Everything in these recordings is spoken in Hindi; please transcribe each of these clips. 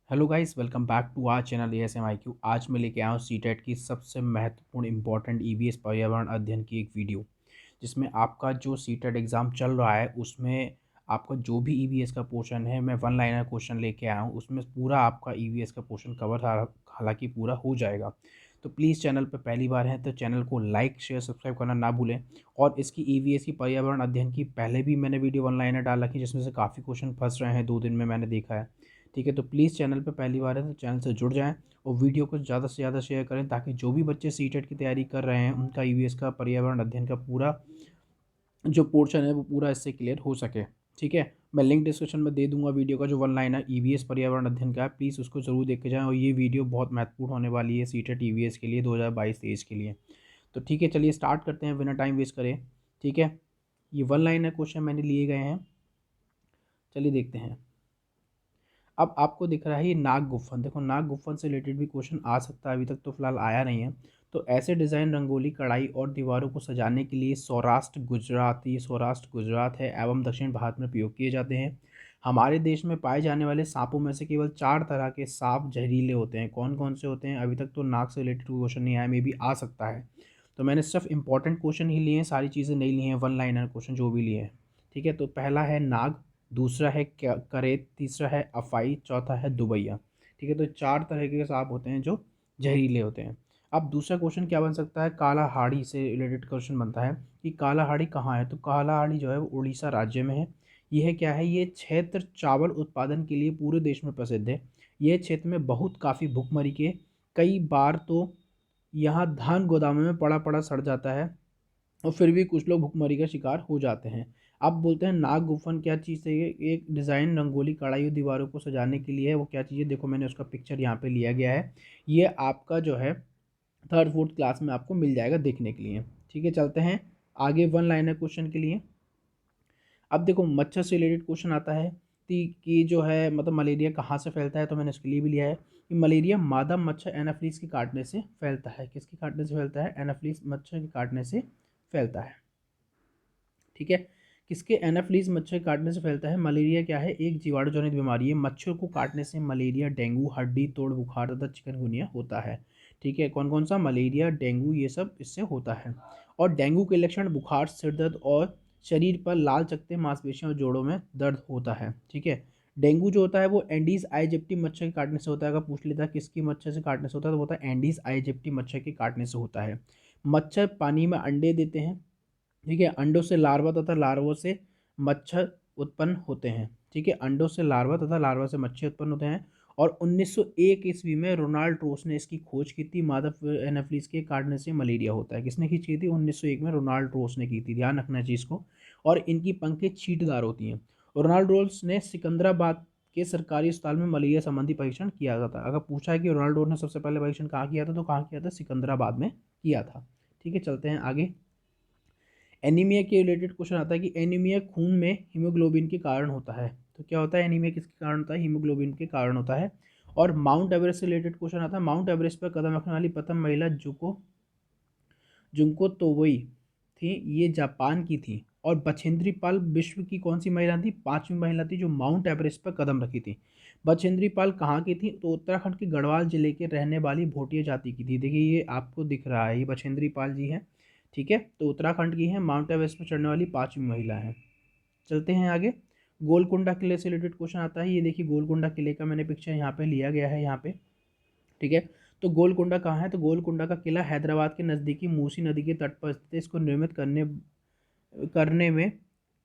Hello guys, welcome back to our channel ASMIQ। आज मैं लेके आया हूँ सीटेट की सबसे महत्वपूर्ण इंपॉर्टेंट EVS पर्यावरण अध्ययन की एक वीडियो, जिसमें आपका जो सीटेट एग्ज़ाम चल रहा है उसमें आपका जो भी EVS का पोर्शन है, मैं वन लाइनर क्वेश्चन लेके आया हूँ। उसमें पूरा आपका EVS का पोर्शन कवर हालांकि पूरा हो जाएगा। तो प्लीज़ चैनल पर पहली बार है तो चैनल को लाइक शेयर सब्सक्राइब करना ना भूलें। और इसकी EVS की पर्यावरण अध्ययन की पहले भी मैंने वीडियो वन लाइनर डाल रखी, जिसमें से काफ़ी क्वेश्चन फंस रहे हैं 2 दिन में, मैंने देखा है। ठीक है, तो प्लीज़ चैनल पे पहली बार है तो चैनल से जुड़ जाएं और वीडियो को ज़्यादा से ज़्यादा शेयर करें, ताकि जो भी बच्चे सीटेट की तैयारी कर रहे हैं उनका EVS का पर्यावरण अध्ययन का पूरा जो पोर्शन है वो पूरा इससे क्लियर हो सके। ठीक है, मैं लिंक डिस्क्रिप्शन में दे दूंगा वीडियो का, जो वन लाइन है EVS पर्यावरण अध्ययन का है। प्लीज़ उसको ज़रूर देख के जाएँ, और ये वीडियो बहुत महत्वपूर्ण होने वाली है सीटेट EVS के लिए 2022-23 के लिए। तो ठीक है, चलिए स्टार्ट करते हैं बिना टाइम वेस्ट करें। ठीक है, ये वन लाइन है क्वेश्चन मैंने लिए गए हैं, चलिए देखते हैं। अब आपको दिख रहा है ये नाग गुफन, देखो नाग गुफन से रिलेटेड भी क्वेश्चन आ सकता है, अभी तक तो फिलहाल आया नहीं है। तो ऐसे डिज़ाइन रंगोली कढ़ाई और दीवारों को सजाने के लिए सौराष्ट्र गुजरात है एवं दक्षिण भारत में प्रयोग किए जाते हैं। हमारे देश में पाए जाने वाले सांपों में से केवल 4 तरह के सांप जहरीले होते हैं। कौन कौन से होते हैं? अभी तक तो नाग से रिलेटेड क्वेश्चन नहीं आया, मे भी आ सकता है। तो मैंने सिर्फ इंपॉर्टेंट क्वेश्चन ही लिए हैं, सारी चीज़ें नहीं ली हैं, वन लाइनर क्वेश्चन जो भी लिए हैं। ठीक है, तो पहला है नाग, दूसरा है करेत, तीसरा है अफाई, चौथा है दुबैया। ठीक है, तो 4 तरह के सांप होते हैं जो जहरीले होते हैं। अब दूसरा क्वेश्चन क्या बन सकता है? कालाहाड़ी से रिलेटेड क्वेश्चन बनता है कि कालाहाड़ी कहाँ है। तो कालाहाड़ी जो है वो उड़ीसा राज्य में है। यह क्या है? ये क्षेत्र चावल उत्पादन के लिए पूरे देश में प्रसिद्ध है। यह क्षेत्र में बहुत काफ़ी भुखमरी के कई बार तो यहाँ धान गोदामों में पड़ा पड़ा सड़ जाता है, और फिर भी कुछ लोग भुखमरी का शिकार हो जाते हैं। अब बोलते हैं नाग गुफन क्या चीज़ है? ये एक डिज़ाइन रंगोली कढ़ाई और दीवारों को सजाने के लिए है। वो क्या चीज़ है? देखो मैंने उसका पिक्चर यहाँ पे लिया गया है। ये आपका जो है थर्ड फोर्थ क्लास में आपको मिल जाएगा देखने के लिए। ठीक है, चलते हैं आगे वन लाइनर क्वेश्चन के लिए। अब देखो मच्छर से रिलेटेड क्वेश्चन आता है कि जो है मतलब मलेरिया कहाँ से फैलता है। तो मैंने इसके लिए भी लिया है कि मलेरिया मादा मच्छर एनाफ्लीस के काटने से फैलता है। किसके काटने से फैलता है? एनाफ्लीस मच्छर के काटने से फैलता है। ठीक है, किसके? एनाफ्लीज मच्छर काटने से फैलता है। मलेरिया क्या है? एक जीवाणु जनित बीमारी है। मच्छर को काटने से मलेरिया, डेंगू, हड्डी तोड़ बुखार तथा चिकनगुनिया होता है। ठीक है, कौन कौन सा? मलेरिया, डेंगू, ये सब इससे होता है। और डेंगू के लक्षण बुखार, सिर दर्द और शरीर पर लाल चकत्ते, मांसपेशियों और जोड़ों में दर्द होता है। ठीक है, डेंगू जो होता है वो एंडीज आइजिप्टी मच्छर के काटने से होता है। अगर पूछ लेता है किसकी मच्छर से काटने से होता है, तो होता है एंडीज आइजिप्टी मच्छर के काटने से होता है। मच्छर पानी में अंडे देते हैं। ठीक है, अंडों से लार्वा तथा लार्वों से मच्छर उत्पन्न होते हैं। ठीक है, अंडों से लार्वा तथा लार्वा से मच्छर उत्पन्न होते हैं। और 1901 ईस्वी में रोनाल्ड रोस ने इसकी खोज की थी। मादा एनाफ्लीज के काटने से मलेरिया होता है। किसने की थी? 1901 में रोनाल्ड रोस ने की थी, ध्यान रखना चीज़ को। और इनकी पंखें छींटदार होती हैं। रोनाल्ड रोस ने सिकंदराबाद के सरकारी अस्पताल में मलेरिया संबंधी परीक्षण किया था। अगर पूछा है कि रोनाल्ड रोस ने सबसे पहले परीक्षण कहाँ किया था, तो कहाँ किया था? सिकंदराबाद में किया था। ठीक है, चलते हैं आगे। एनीमिया के रिलेटेड क्वेश्चन आता है कि एनीमिया खून में हीमोग्लोबिन के कारण होता है। तो क्या होता है? एनीमिया किसके कारण होता है? हीमोग्लोबिन के कारण होता है। और माउंट एवरेस्ट से रिलेटेड क्वेश्चन आता है। माउंट एवरेस्ट पर कदम रखने वाली प्रथम महिला जुको जुंको तोबई थी, ये जापान की थी। और बछेंद्री पाल विश्व की कौन सी महिला थी? 5वीं महिला थी जो माउंट एवरेस्ट पर कदम रखी थी। बछेंद्री पाल कहाँ की थी? तो उत्तराखंड के गढ़वाल जिले के रहने वाली भोटिया जाति की थी। देखिए ये आपको दिख रहा है, ये बछेंद्री पाल जी हैं। ठीक है, तो उत्तराखंड की है, माउंट एवरेस्ट पर चढ़ने वाली 5वीं महिला है। चलते हैं आगे। गोलकुंडा किले से रिलेटेड क्वेश्चन आता है। ये देखिए गोलकुंडा किले का मैंने पिक्चर यहाँ पे लिया गया है यहाँ पे। ठीक है, तो गोलकुंडा कहाँ है? तो गोलकुंडा का किला हैदराबाद के नज़दीकी मूसी नदी के तट पर स्थित है। इसको निर्मित करने में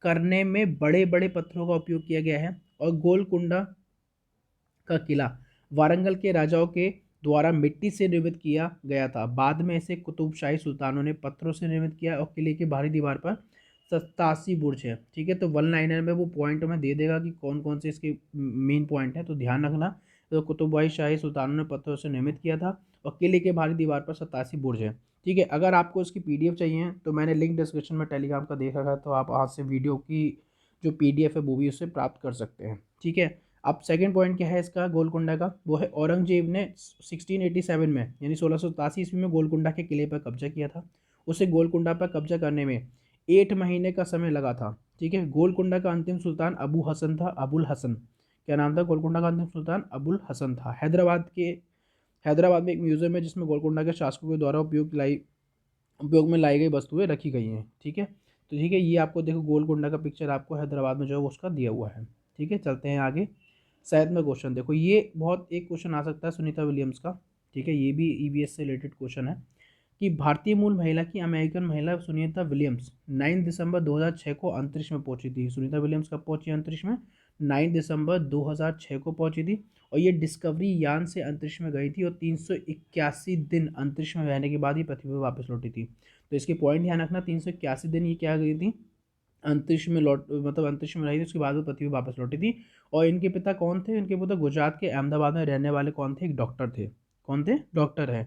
करने में बड़े बड़े पत्थरों का उपयोग किया गया है। और गोलकुंडा का किला वारंगल के राजाओं के द्वारा मिट्टी से निर्मित किया गया था। बाद में इसे कुतुबशाही सुल्तानों ने पत्थरों से निर्मित किया। और किले की बाहरी दीवार पर 87 बुर्ज है। ठीक है, तो वन लाइनर में वो पॉइंट में दे देगा कि कौन कौन से इसके मेन पॉइंट हैं, तो ध्यान रखना। तो कुतुबशाही शाही सुल्तानों ने पत्थरों से निर्मित किया था। और किले के बाहरी दीवार पर 87 बुर्ज है। ठीक है, अगर आपको इसकी PDF चाहिए तो मैंने लिंक डिस्क्रिप्शन में टेलीग्राम का दे रखा है, तो आप आज से वीडियो की जो PDF है वो भी उससे प्राप्त कर सकते हैं। ठीक है, अब सेकंड पॉइंट क्या है इसका गोलकुंडा का? वो है औरंगजेब ने 1687 में यानी 1687 ईस्वी में गोलकुंडा के किले पर कब्जा किया था। उसे गोलकुंडा पर कब्जा करने में 8 महीने का समय लगा था। ठीक है, गोलकुंडा का अंतिम सुल्तान अबू हसन था, अबुल हसन। क्या नाम था गोलकुंडा का अंतिम सुल्तान? अबुल हसन था। हैदराबाद में एक म्यूजियम है जिसमें गोलकुंडा के शासकों के द्वारा उपयोग में लाई गई वस्तुएं रखी गई हैं। ठीक है, तो ठीक है, ये आपको देखो गोलकुंडा का पिक्चर आपको हैदराबाद में जो है उसका दिया हुआ है। ठीक है, चलते हैं आगे। शायद में क्वेश्चन देखो, ये बहुत एक क्वेश्चन आ सकता है सुनीता विलियम्स का। ठीक है, ये भी ईवीएस से रिलेटेड क्वेश्चन है कि भारतीय मूल महिला की अमेरिकन महिला सुनीता विलियम्स 9 दिसंबर 2006 को अंतरिक्ष में पहुंची थी। सुनीता विलियम्स कब पहुंची अंतरिक्ष में? 9 दिसंबर 2006 को पहुंची थी। और ये डिस्कवरी यान से अंतरिक्ष में गई थी और 381 दिन अंतरिक्ष में रहने के बाद ही पृथ्वी पर वापस लौटी थी। तो इसके पॉइंट ध्यान रखना, 381 दिन ये क्या गई थी? अंतरिक्ष में मतलब अंतरिक्ष में रही थी, उसके बाद वो पृथ्वी वापस लौटी थी। और इनके पिता कौन थे? इनके पिता गुजरात के अहमदाबाद में रहने वाले कौन थे? एक डॉक्टर थे। कौन थे? डॉक्टर है।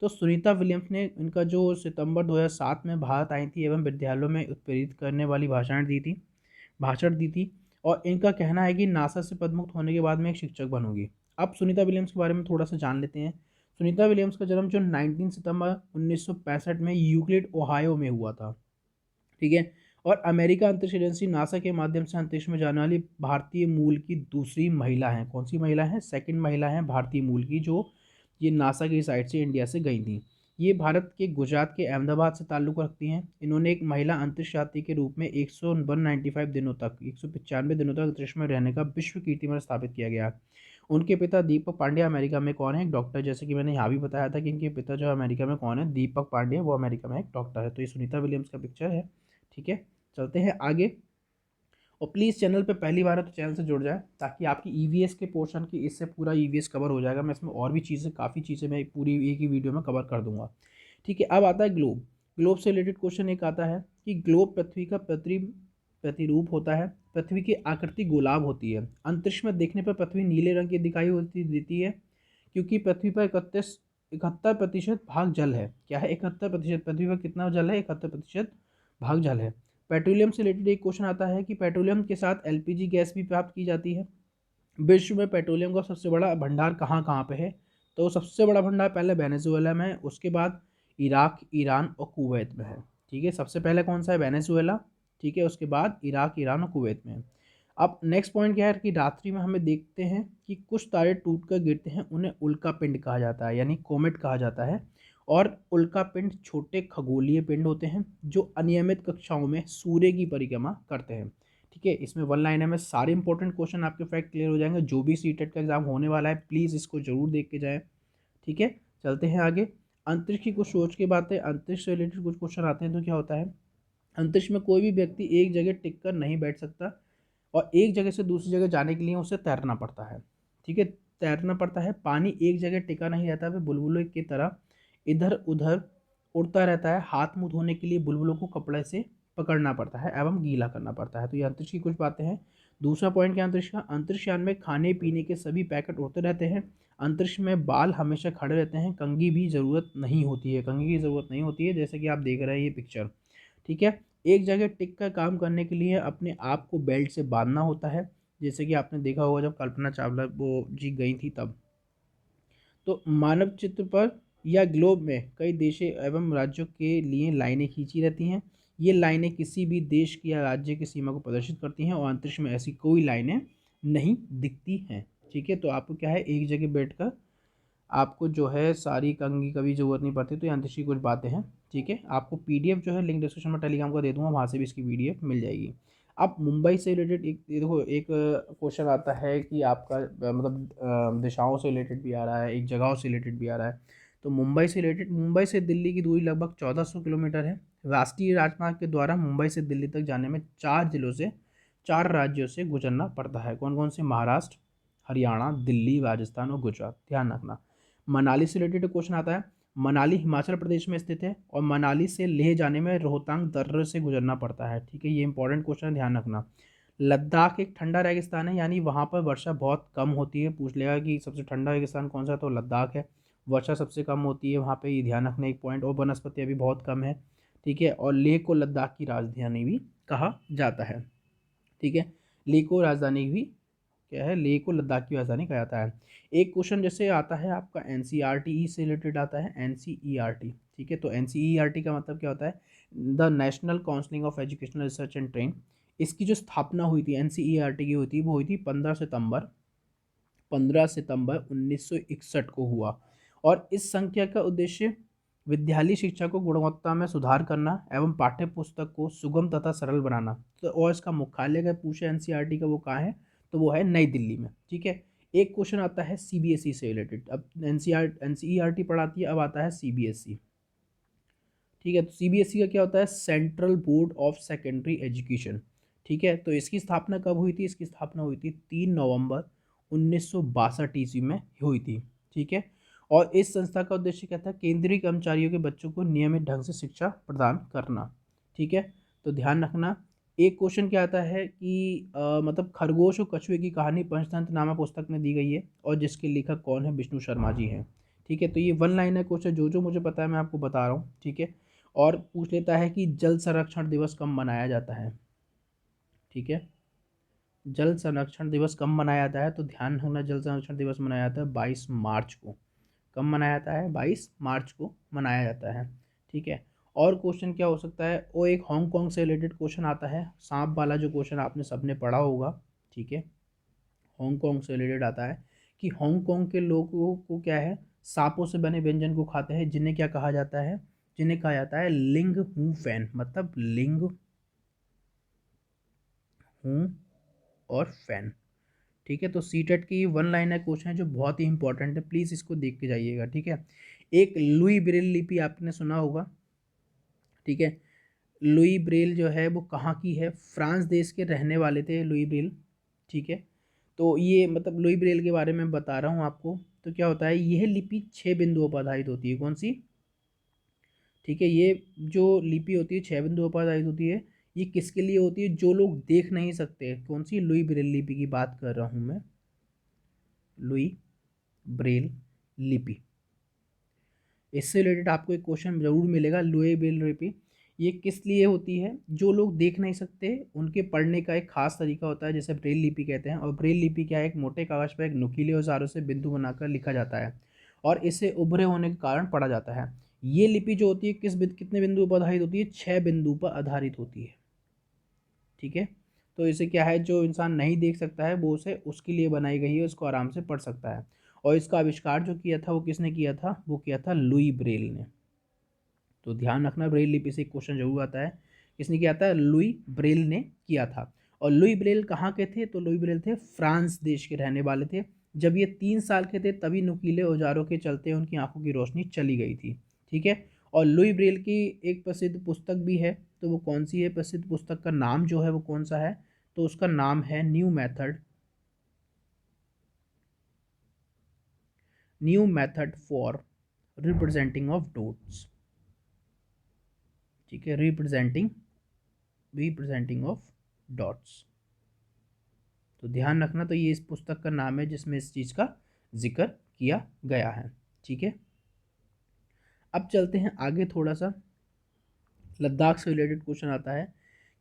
तो सुनीता विलियम्स ने इनका जो सितंबर 2007 में भारत आई थी एवं विद्यालयों में उत्प्रेरित करने वाली भाषण दी थी। और इनका कहना है कि नासा से पदमुक्त होने के बाद मैं एक शिक्षक बनूंगी। अब सुनीता विलियम्स के बारे में थोड़ा सा जान लेते हैं। सुनीता विलियम्स का जन्म जो 19 सितंबर 1965 में यूक्लिड ओहायो में हुआ था। ठीक है, और अमेरिका अंतरिक्ष एजेंसी नासा के माध्यम से अंतरिक्ष में जाने वाली भारतीय मूल की दूसरी महिला है। कौन सी महिला है? सेकंड महिला है भारतीय मूल की, जो ये नासा की साइड से इंडिया से गई थी। ये भारत के गुजरात के अहमदाबाद से ताल्लुक़ रखती हैं। इन्होंने एक महिला अंतरिक्ष यात्री के रूप में 195 दिनों तक 195 दिनों तक अंतरिक्ष में रहने का विश्व कीर्तिमान स्थापित किया गया। उनके पिता दीपक पांडे अमेरिका में कौन है? एक डॉक्टर। जैसे कि मैंने यहाँ भी बताया था कि इनके पिता जो अमेरिका में कौन है? दीपक पांडे, वो अमेरिका में एक डॉक्टर है। तो ये सुनीता विलियम्स का पिक्चर है। ठीक है, चलते हैं आगे। और प्लीज़ चैनल पे पहली बार है तो चैनल से जुड़ जाए ताकि आपकी ईवीएस के पोर्शन की इससे पूरा ईवीएस कवर हो जाएगा। मैं इसमें और भी चीज़ें काफ़ी चीज़ें मैं पूरी एक ही वीडियो में कवर कर दूंगा। ठीक है, अब आता है ग्लोब। ग्लोब से रिलेटेड क्वेश्चन एक आता है कि ग्लोब पृथ्वी का प्रतिरूप होता है। पृथ्वी की आकृति गोलाब होती है। अंतरिक्ष में देखने पर पृथ्वी नीले रंग की दिखाई देती है क्योंकि पृथ्वी पर 71% भाग जल है। क्या है? 71%। पृथ्वी पर कितना जल है? 71% भाग जल है। पेट्रोलियम से रिलेटेड एक क्वेश्चन आता है कि पेट्रोलियम के साथ एलपीजी गैस भी प्राप्त की जाती है। विश्व में पेट्रोलियम का सबसे बड़ा भंडार कहाँ कहाँ पे है? तो सबसे बड़ा भंडार पहले वेनेजुएला में है, उसके बाद इराक, ईरान और कुवैत में है। ठीक है, सबसे पहले कौन सा है? वेनेजुएला। ठीक है, उसके बाद इराक, ईरान और कुवैत में है। अब नेक्स्ट पॉइंट क्या है कि रात्रि में हमें देखते हैं कि कुछ तारे टूट कर गिरते हैं, उन्हें उल्का पिंड कहा जाता है, यानी कोमेट कहा जाता है। और उल्का पिंड छोटे खगोलीय पिंड होते हैं जो अनियमित कक्षाओं में सूर्य की परिक्रमा करते हैं। ठीक है, इसमें वन लाइनर में सारे इंपॉर्टेंट क्वेश्चन आपके फैक्ट क्लियर हो जाएंगे। जो भी सीटेट का एग्जाम होने वाला है प्लीज़ इसको जरूर देख के जाएं। ठीक है, चलते हैं आगे। अंतरिक्ष की कुछ सोच की बातें, अंतरिक्ष से रिलेटेड कुछ क्वेश्चन आते हैं तो क्या होता है? अंतरिक्ष में कोई भी व्यक्ति एक जगह टिक कर नहीं बैठ सकता और एक जगह से दूसरी जगह जाने के लिए उसे तैरना पड़ता है। ठीक है, तैरना पड़ता है। पानी एक जगह टिका नहीं रहता, वह बुलबुलों की तरह इधर उधर उड़ता रहता है। हाथ मुंह धोने के लिए बुलबुलों को कपड़े से पकड़ना पड़ता है एवं गीला करना पड़ता है। तो ये अंतरिक्ष की कुछ बातें हैं। दूसरा पॉइंट क्या अंतरिक्ष का? अंतरिक्ष यान में खाने पीने के सभी पैकेट उड़ते रहते हैं। अंतरिक्ष में बाल हमेशा खड़े रहते हैं, कंघी भी ज़रूरत नहीं होती है, कंघी की ज़रूरत नहीं होती है, जैसे कि आप देख रहे हैं ये पिक्चर। ठीक है, एक जगह टिक कर काम करने के लिए अपने आप को बेल्ट से बांधना होता है, जैसे कि आपने देखा होगा जब कल्पना चावला वो जी गई थी तब। तो मानव चित्र पर या ग्लोब में कई देशों एवं राज्यों के लिए लाइनें खींची रहती हैं। ये लाइनें किसी भी देश की या राज्य की सीमा को प्रदर्शित करती हैं और अंतरिक्ष में ऐसी कोई लाइनें नहीं दिखती हैं। ठीक है, तो आपको क्या है, एक जगह बैठकर आपको जो है सारी कंघी का भी जरूरत नहीं पड़ती। तो ये अंतरिक्ष की कुछ बातें हैं। ठीक है, आपको पीडीएफ जो है लिंक डिस्क्रिप्शन में टेलीग्राम का दे दूंगा, वहाँ से भी इसकी पीडीएफ मिल जाएगी। अब मुंबई से रिलेटेड एक ये देखो एक क्वेश्चन आता है कि आपका मतलब दिशाओं से रिलेटेड भी आ रहा है, एक जगहों से रिलेटेड भी आ रहा है। तो मुंबई से दिल्ली की दूरी लगभग 1400 किलोमीटर है। राष्ट्रीय राजमार्ग के द्वारा मुंबई से दिल्ली तक जाने में 4 राज्यों से गुजरना पड़ता है। कौन कौन से? महाराष्ट्र, हरियाणा, दिल्ली, राजस्थान और गुजरात। ध्यान रखना। मनाली से रिलेटेड क्वेश्चन आता है। मनाली हिमाचल प्रदेश में स्थित है और मनाली से लेह जाने में रोहतांग दर्रे से गुजरना पड़ता है। ठीक है, ये इंपॉर्टेंट क्वेश्चन है, ध्यान रखना। लद्दाख एक ठंडा रेगिस्तान है, यानी वहाँ पर वर्षा बहुत कम होती है। पूछ लेगा कि सबसे ठंडा रेगिस्तान कौन सा, तो लद्दाख है। वर्षा सबसे कम होती है वहाँ पे, ये ध्यान रखना एक पॉइंट। और वनस्पति अभी बहुत कम है। ठीक है, और लेह को लद्दाख की राजधानी भी कहा जाता है। ठीक है, लेह को राजधानी भी क्या है, लेह को लद्दाख की राजधानी कहा जाता है। एक क्वेश्चन जैसे आता है आपका एनसीईआरटी से रिलेटेड आता है, एनसीईआरटी। ठीक है, तो एनसीईआरटी का मतलब क्या होता है? The national counselling of educational research and train. इसकी जो स्थापना हुई थी एनसीईआरटी की हुई थी, वो हुई थी 15 सितंबर 15 सितंबर 1961 को हुआ। और इस संख्या का उद्देश्य विद्यालय शिक्षा को गुणवत्ता में सुधार करना एवं पाठ्य पुस्तक को सुगम तथा सरल बनाना। तो और इसका मुख्यालय अगर पूछे एनसीईआरटी का वो कहाँ है, तो वो है नई दिल्ली में। ठीक है, एक क्वेश्चन आता है सीबीएसई से रिलेटेड। अब एनसीईआरटी पढ़ाती है, अब आता है सीबीएसई। ठीक है, तो सीबीएसई का क्या होता है, central board of secondary education. ठीक है, तो इसकी स्थापना कब हुई थी, इसकी स्थापना हुई थी 3 नवंबर 1962 ईस्वी में हुई थी। ठीक है, और इस संस्था का उद्देश्य क्या था, केंद्रीय कर्मचारियों के बच्चों को नियमित ढंग से शिक्षा प्रदान करना। ठीक है, तो ध्यान रखना। एक क्वेश्चन क्या आता है कि मतलब खरगोश और कछुए की कहानी पंचतंत्र नामा पुस्तक में दी गई है, और जिसके लेखक कौन है, विष्णु शर्मा जी हैं। ठीक है, तो ये वन लाइनर क्वेश्चन जो मुझे पता है मैं आपको बता रहा हूँ। ठीक है, और पूछ लेता है कि जल संरक्षण दिवस कब मनाया जाता है। ठीक है, जल संरक्षण दिवस कब मनाया जाता है, तो ध्यान रखना, जल संरक्षण दिवस मनाया जाता है 22 मार्च को। कब मनाया जाता है, 22 मार्च को मनाया जाता है। ठीक है, और क्वेश्चन क्या हो सकता है, वो एक हांगकांग से रिलेटेड क्वेश्चन आता है, सांप वाला जो क्वेश्चन आपने सबने पढ़ा होगा। ठीक है, हांगकांग से रिलेटेड आता है कि हांगकांग के लोगों को क्या है, सांपों से बने व्यंजन को खाते हैं, जिन्हें क्या कहा जाता है, जिन्हें कहा जाता है लिंग हूँ फैन, मतलब लिंग हूँ और फैन। ठीक है, तो सीटेट की वन लाइनर क्वेश्चन है जो बहुत ही इंपॉर्टेंट है, प्लीज़ इसको देख के जाइएगा। ठीक है, एक लुई ब्रेल लिपि आपने सुना होगा। ठीक है, लुई ब्रेल जो है वो कहाँ की है, फ्रांस देश के रहने वाले थे लुई ब्रेल। ठीक है, तो ये मतलब लुई ब्रेल के बारे में बता रहा हूँ आपको। तो क्या होता है, यह लिपि 6 बिंदुओं पर आधारित होती है। कौन सी, ठीक है, ये जो लिपि होती है 6 बिंदुओं पर आधारित होती है। ये किसके लिए होती है, जो लोग देख नहीं सकते। कौन सी, लुई ब्रेल लिपि की बात कर रहा हूँ मैं, लुई ब्रेल लिपि। इससे रिलेटेड आपको एक क्वेश्चन जरूर मिलेगा, लुई ब्रेल लिपि ये किस लिए होती है, जो लोग देख नहीं सकते उनके पढ़ने का एक खास तरीका होता है, जैसे ब्रेल लिपि कहते हैं। और ब्रेल लिपि क्या है, एक मोटे कागज पर एक नुकीले औजारों से बिंदु बनाकर लिखा जाता है, और इसे उभरे होने के कारण पढ़ा जाता है। ये लिपि जो होती है कितने बिंदुओं पर आधारित होती है, 6 बिंदु पर आधारित होती है। ठीक है, तो इसे क्या है, जो इंसान नहीं देख सकता है वो उसे उसके लिए बनाई गई है, उसको आराम से पढ़ सकता है। और इसका आविष्कार जो किया था वो किसने किया था, वो किया था लुई ब्रेल ने। तो ध्यान रखना, ब्रेल लिपि से क्वेश्चन जरूर आता है, किसने किया था, लुई ब्रेल ने किया था। और लुई ब्रेल कहाँ के थे, तो लुई ब्रेल थे फ्रांस देश के रहने वाले थे। जब ये 3 साल के थे तभी नुकीले औजारों के चलते उनकी आंखों की रोशनी चली गई थी। ठीक है, और लुई ब्रेल की एक प्रसिद्ध पुस्तक भी है, तो वो कौन सी है, प्रसिद्ध पुस्तक का नाम जो है वो कौन सा है, तो उसका नाम है new method for representing of dots. ठीक है, रिप्रेजेंटिंग ऑफ डॉट्स। तो ध्यान रखना, तो ये इस पुस्तक का नाम है जिसमें इस चीज़ का जिक्र किया गया है। ठीक है, अब चलते हैं आगे थोड़ा सा। लद्दाख से रिलेटेड क्वेश्चन आता है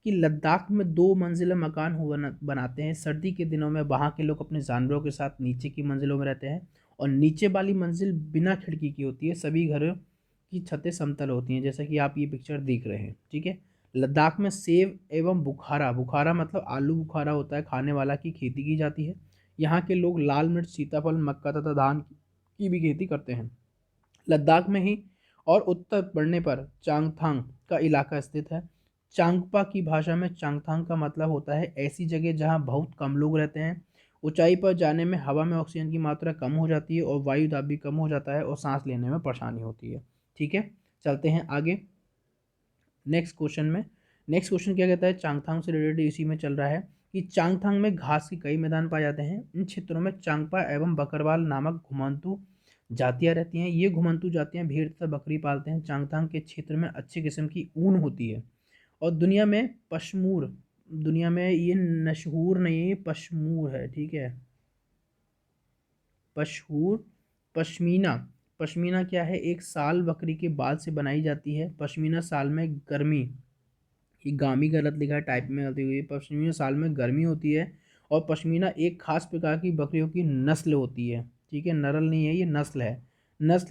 कि लद्दाख में 2 मंजिला मकान बनाते हैं। सर्दी के दिनों में वहाँ के लोग अपने जानवरों के साथ नीचे की मंजिलों में रहते हैं, और नीचे वाली मंजिल बिना खिड़की की होती है। सभी घरों की छतें समतल होती हैं, जैसा कि आप ये पिक्चर देख रहे हैं। ठीक है, लद्दाख में सेब एवं बुखारा, बुखारा मतलब आलू बुखारा होता है खाने वाला, की खेती की जाती है। यहाँ के लोग लाल मिर्च, सीताफल, मक्का तथा धान की भी खेती करते हैं। लद्दाख में ही और उत्तर बढ़ने पर चांगथांग का इलाका स्थित है। चांगपा की भाषा में चांगथांग का मतलब होता है ऐसी जगह जहां बहुत कम लोग रहते हैं। ऊंचाई पर जाने में हवा में ऑक्सीजन की मात्रा कम हो जाती है, और वायु दाब भी कम हो जाता है, और सांस लेने में परेशानी होती है। ठीक है, चलते हैं आगे नेक्स्ट क्वेश्चन में। नेक्स्ट क्वेश्चन क्या कहता है, चांगथांग से रिलेटेड इसी में चल रहा है कि चांगथांग में घास के कई मैदान पाए जाते हैं। इन क्षेत्रों में चांगपा एवं बकरवाल नामक घुमंतू जातियां रहती हैं। ये घुमंतू जातियां भेड़ तथा बकरी पालते हैं। चांगथांग के क्षेत्र में अच्छी किस्म की ऊन होती है, और दुनिया में ये नशहूर नहीं है, ये पशमूर है। ठीक है, पशहूर, पश्मीना। पश्मीना क्या है, एक साल बकरी के बाल से बनाई जाती है। पश्मीना साल में गर्मी, ये गामी गलत लिखा है, टाइप में गलती हुई है। पश्मीना साल में गर्मी होती है, और पश्मीना एक खास प्रकार की बकरियों की नस्ल होती है। ठीक है, नस्ल नहीं है, ये नस्ल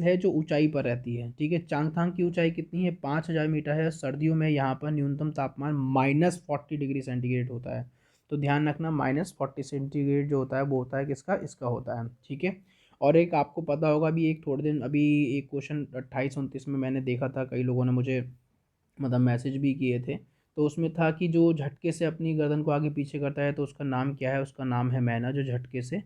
है जो ऊंचाई पर रहती है। ठीक है, चांगथांग की ऊंचाई कितनी है, 5000 मीटर है। सर्दियों में यहाँ पर न्यूनतम तापमान -40 डिग्री सेंटीग्रेड होता है। तो ध्यान रखना -40 सेंटीग्रेड जो होता है वो होता है किसका, इसका होता है, ठीक है। और एक आपको पता होगा अभी एक थोड़े दिन अभी एक क्वेश्चन 28-29 में मैंने देखा था, कई लोगों ने मुझे मतलब मैसेज भी किए थे। तो उसमें था कि जो झटके से अपनी गर्दन को आगे पीछे करता है तो उसका नाम क्या है, उसका नाम है मैना, जो झटके से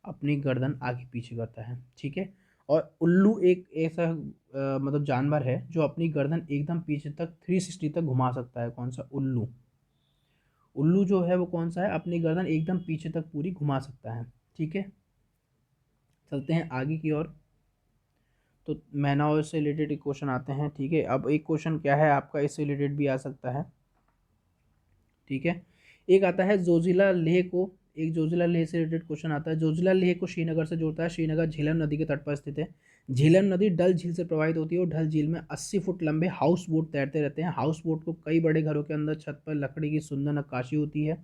अपनी गर्दन आगे पीछे करता है, ठीक है। और उल्लू एक ऐसा मतलब जानवर है जो अपनी गर्दन एकदम पीछे तक 360 तक घुमा सकता है। कौन सा? उल्लू। उल्लू जो है वो कौन सा है, अपनी गर्दन एकदम पीछे तक पूरी घुमा सकता है, ठीक है। चलते हैं आगे की ओर। तो मैनाओ से रिलेटेड एक क्वेश्चन आते हैं, ठीक है। अब एक क्वेश्चन क्या है आपका, इससे रिलेटेड भी आ सकता है, ठीक है। एक आता है जोजिला लेह को, एक जोजिला लेह से रिलेटेड क्वेश्चन आता है। जोजिला लेह को श्रीनगर से जोड़ता है। श्रीनगर झेलम नदी के तट पर स्थित है। झेलम नदी डल झील से प्रवाहित होती है और डल झील में 80 फुट लंबे हाउस बोट तैरते रहते हैं। हाउस बोट को कई बड़े घरों के अंदर छत पर लकड़ी की सुंदर नक्काशी होती है।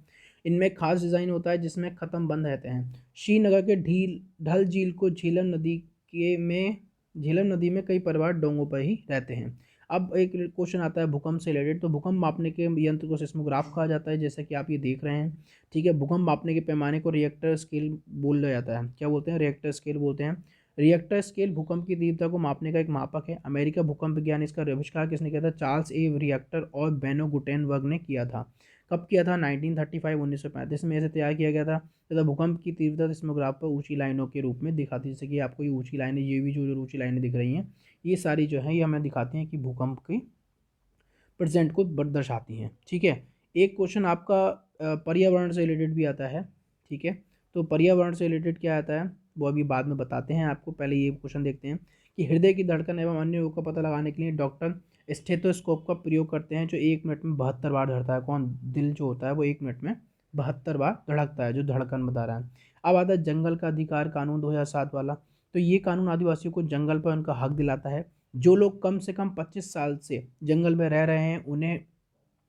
इनमें खास डिजाइन होता है जिसमें खत्म बंद रहते हैं। श्रीनगर के ढल झील को झेलम नदी में कई परिवार डोंगों पर ही रहते हैं। अब एक क्वेश्चन आता है भूकंप से रिलेटेड। तो भूकंप मापने के यंत्र को सिस्मोग्राफ कहा जाता है, जैसा कि आप ये देख रहे हैं, ठीक है। भूकंप मापने के पैमाने को रिएक्टर स्केल बोला जाता है। क्या बोलते हैं? रिएक्टर स्केल बोलते हैं। रिएक्टर स्केल भूकंप की तीव्रता को मापने का एक मापक है। अमेरिका भूकंप विज्ञान इसका आविष्कार किसने किया था? चार्ल्स ए रिएक्टर और बेनो गुटेनबर्ग ने किया था। कब किया था? 1935 1935 में इसे तैयार किया गया था तथा भूकंप की तीव्रता सिस्मोग्राफ पर ऊंची लाइनों के रूप में दिखाती है। जैसे कि आपको ये ऊंची लाइनें, ये भी जो ऊंची लाइनें दिख रही हैं, ये सारी जो है ये हमें दिखाती हैं कि भूकंप की प्रेजेंट को दर्शाती हैं, ठीक है। एक क्वेश्चन आपका पर्यावरण से रिलेटेड भी आता है, ठीक है। तो पर्यावरण से रिलेटेड क्या आता है वो अभी बाद में बताते हैं आपको, पहले ये क्वेश्चन देखते हैं कि हृदय की धड़कन एवं अन्य रोगों का पता लगाने के लिए डॉक्टर स्टेथोस्कोप का प्रयोग करते हैं, जो 1 मिनट में 72 बार धड़ता है। कौन? दिल जो होता है वो 1 मिनट में 72 बार धड़कता है, जो धड़कन बता रहा है। अब आता है जंगल का अधिकार कानून 2007 वाला। तो ये कानून आदिवासियों को जंगल पर उनका हक दिलाता है। जो लोग कम से कम 25 साल से जंगल में रह रहे हैं उन्हें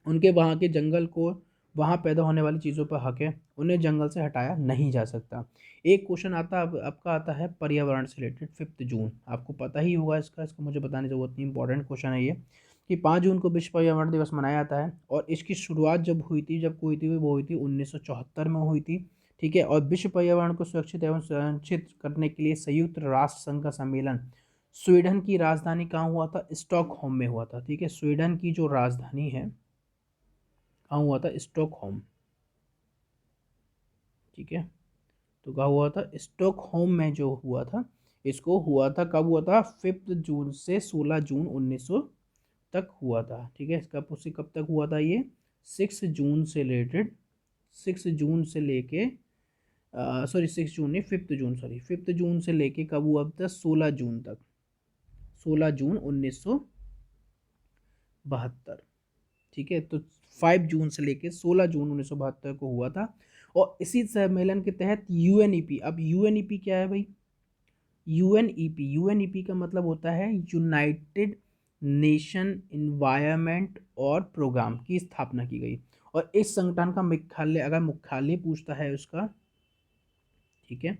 उनके वहाँ के जंगल को, वहाँ पैदा होने वाली चीज़ों पर हक है, उन्हें जंगल से हटाया नहीं जा सकता। एक क्वेश्चन आता अब आपका आता है पर्यावरण से रिलेटेड 5 जून। आपको पता ही होगा इसका मुझे बताने की जरूरत नहीं, इंपॉर्टेंट क्वेश्चन है ये, कि 5 जून को विश्व पर्यावरण दिवस मनाया जाता है। और इसकी शुरुआत जब हुई थी, वो हुई थी 1974 में हुई थी, ठीक है। और विश्व पर्यावरण को सुरक्षित एवं संरक्षित करने के लिए संयुक्त राष्ट्र संघ का सम्मेलन स्वीडन की राजधानी कहाँ हुआ था? स्टॉकहोम में हुआ था, ठीक है। स्वीडन की जो राजधानी है कहाँ हुआ था? स्टॉकहोम, ठीक है। तो कहाँ हुआ था? स्टॉकहोम में जो हुआ था, इसको हुआ था कब हुआ था? 5 जून से 16 जून 1900 तक हुआ था, ठीक है। इसका उससे कब तक हुआ था ये? 6 जून से रिलेटेड, 6 जून से लेके सॉरी 6 जून नहीं, 5 जून, सॉरी 5 जून से लेके कब हुआ था? 16 जून तक, 16 जून 1972, ठीक है। तो 5 जून से लेके 16 जून 1972 को हुआ था। और इसी सम्मेलन के तहत यूएनईपी, अब यूएनईपी क्या है भाई? यूएनईपी का मतलब होता है यूनाइटेड नेशन इन्वायरमेंट और प्रोग्राम की स्थापना की गई। और इस संगठन का मुख्यालय, अगर मुख्यालय पूछता है उसका, ठीक है,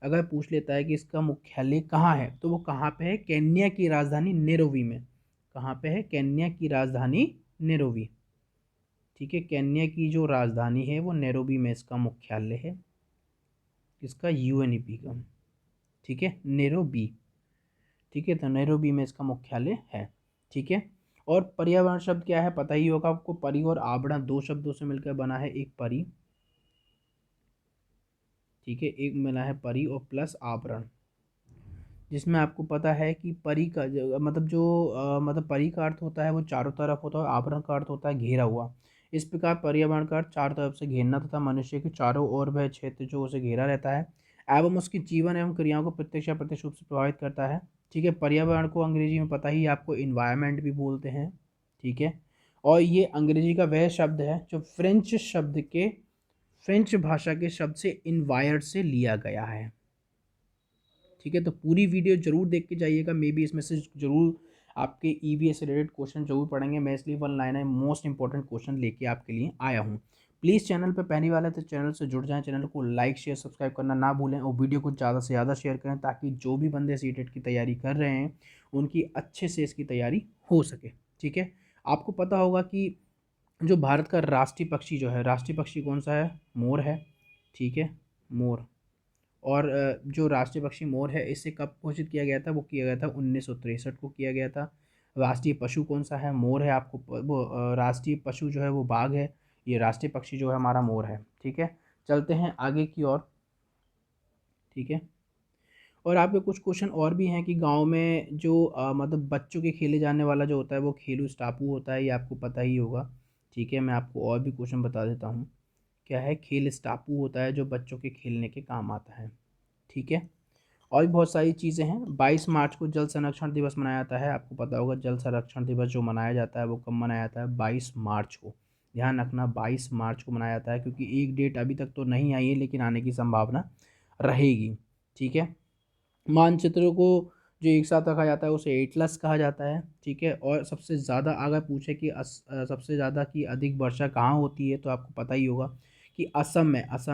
अगर पूछ लेता है कि इसका मुख्यालय कहाँ है, तो वो कहाँ पे है? केन्या की राजधानी नैरोबी में। कहाँ पे है? केन्या की राजधानी नैरोबी, ठीक है। केन्या की जो राजधानी है वो नैरोबी में इसका मुख्यालय है, इसका यूएनईपी का, ठीक है, नैरोबी, ठीक है। तो नैरोबी में इसका मुख्यालय है, ठीक है। और पर्यावरण शब्द क्या है पता ही होगा आपको। परी और आवरण 2 शब्दों से मिलकर बना है एक परी, ठीक है। एक मिला है परी और प्लस आवरण, जिसमें आपको पता है कि परी का मतलब मतलब परी का अर्थ होता है वो चारों तरफ होता है, आवरण का अर्थ होता है घेरा हुआ। इस प्रकार पर्यावरण का अर्थ चारों तरफ से घेरना तथा मनुष्य के चारों ओर वह क्षेत्र जो उसे घेरा रहता है एवं उसकी जीवन एवं क्रियाओं को प्रत्यक्ष या प्रत्यक्ष रूप से प्रभावित करता है, ठीक है। पर्यावरण को अंग्रेजी में पता ही आपको इन्वायरमेंट भी बोलते हैं, ठीक है। और ये अंग्रेजी का वह शब्द है जो फ्रेंच भाषा के शब्द से इन्वायर्ड से लिया गया है, ठीक है। तो पूरी वीडियो जरूर देख के जाइएगा, मे बी इसमें से जरूर आपके ईवीएस से रिलेटेड क्वेश्चन जरूर पढ़ेंगे। मैं इसलिए 199 मोस्ट इंपॉर्टेंट क्वेश्चन लेके आपके लिए आया हूँ। प्लीज़ चैनल पर पहली बार है तो चैनल से जुड़ जाएं, चैनल को लाइक शेयर सब्सक्राइब करना ना भूलें और वीडियो को ज़्यादा से ज़्यादा शेयर करें ताकि जो भी बंदे सीटेट की तैयारी कर रहे हैं उनकी अच्छे से इसकी तैयारी हो सके, ठीक है। आपको पता होगा कि जो भारत का राष्ट्रीय पक्षी जो है, राष्ट्रीय पक्षी कौन सा है? मोर है। ठीक है, मोर। और जो राष्ट्रीय पक्षी मोर है, इसे कब घोषित किया गया था? वो किया गया था 1963 को किया गया था। राष्ट्रीय पशु कौन सा है? मोर है। आपको वो राष्ट्रीय पशु जो है वो बाघ है। ये राष्ट्रीय पक्षी जो है हमारा मोर है। ठीक है, चलते हैं आगे की ओर। ठीक है, और आपके कुछ क्वेश्चन और भी हैं कि गांव में जो मतलब बच्चों के खेले जाने वाला जो होता है वो खेल स्टापू होता है, ये आपको पता ही होगा। ठीक है, मैं आपको और भी क्वेश्चन बता देता हूँ। क्या है? खेल स्टापू होता है जो बच्चों के खेलने के काम आता है। ठीक है, और भी बहुत सारी चीज़ें हैं। 22 मार्च को जल संरक्षण दिवस मनाया जाता है। आपको पता होगा जल संरक्षण दिवस जो मनाया जाता है वो कब मनाया जाता है? 22 मार्च को। ध्यान रखना, 22 मार्च को मनाया जाता है, क्योंकि एक डेट अभी तक तो नहीं आई है लेकिन आने की संभावना रहेगी। ठीक है, मानचित्रों को जो एक साथ रखा जाता है उसे एटलस कहा जाता है। ठीक है, और सबसे ज़्यादा अगर पूछे कि सबसे ज़्यादा की अधिक वर्षा कहाँ होती है, तो आपको पता ही होगा कि असम